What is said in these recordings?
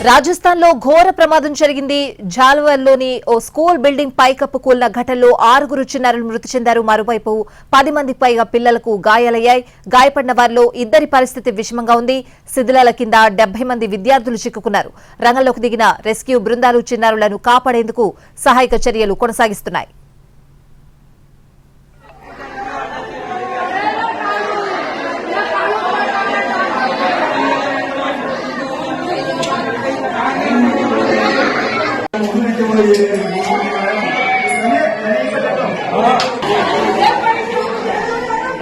రాజస్థాన్ లో ఘోర ప్రమాదం జరిగింది. జాల్వర్లోని ఓ స్కూల్ బిల్డింగ్ పైకప్పు కూలిన ఘటనలో 6 చిన్నారులు మృతి చెందారు. మరోవైపు 10 మందికి పైగా పిల్లలకు గాయాలయ్యాయి. గాయపడిన వారిలో 2 పరిస్థితి విషమంగా ఉంది. శిథిలాల కింద 70 మంది విద్యార్థులు చిక్కుకున్నారు. రంగంలోకి దిగిన రెస్క్యూ బృందాలు చిన్నారులను కాపాడేందుకు సహాయక చర్యలు కొనసాగిస్తున్నాయి.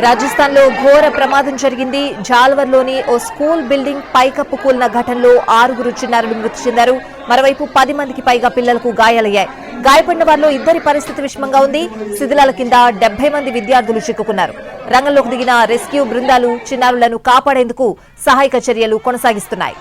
రాజస్థాన్ లో ఘోర ప్రమాదం జరిగింది. జాల్వర్లోని ఓ స్కూల్ బిల్డింగ్ పైకప్పు కూలిన ఘటనలో 6 చిన్నారులు మృతి చెందారు. మరోవైపు 10 మందికి పైగా పిల్లలకు గాయాలయ్యాయి. గాయపడిన వారిలో 2 పరిస్థితి విషమంగా ఉంది. శిథిలాల కింద 70 మంది విద్యార్థులు చిక్కుకున్నారు. రంగంలోకి దిగిన రెస్క్యూ బృందాలు చిన్నారులను కాపాడేందుకు సహాయక చర్యలు కొనసాగిస్తున్నాయి.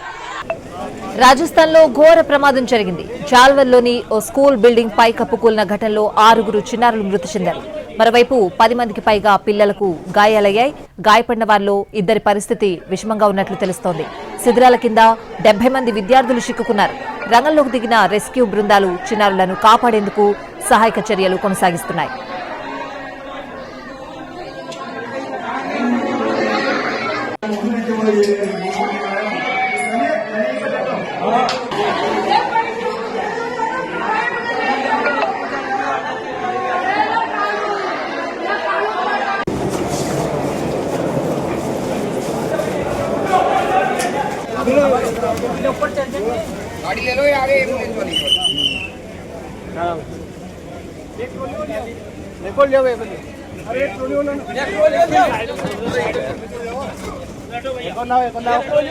రాజస్థాన్ లో ఘోర ప్రమాదం జరిగింది. జాల్వర్లోని ఓ స్కూల్ బిల్డింగ్ పైకప్పు కూలిన ఘటనలో 6 చిన్నారులు మృతి చెందారు. మరోవైపు 10 మందికి పైగా పిల్లలకు గాయాలయ్యాయి. గాయపడిన వారిలో 2 పరిస్థితి విషమంగా ఉన్నట్లు తెలుస్తోంది. శిథిలాల కింద 70 మంది విద్యార్థులు చిక్కుకున్నారు. రంగంలోకి దిగిన రెస్క్యూ బృందాలు చిన్నారులను కాపాడేందుకు సహాయక చర్యలు కొనసాగిస్తున్నాయి. गाड़ी ले लो यार एम्बुलेंस वाली निकल जाओ अरे एक ट्रोली वाला ना एक ट्रोली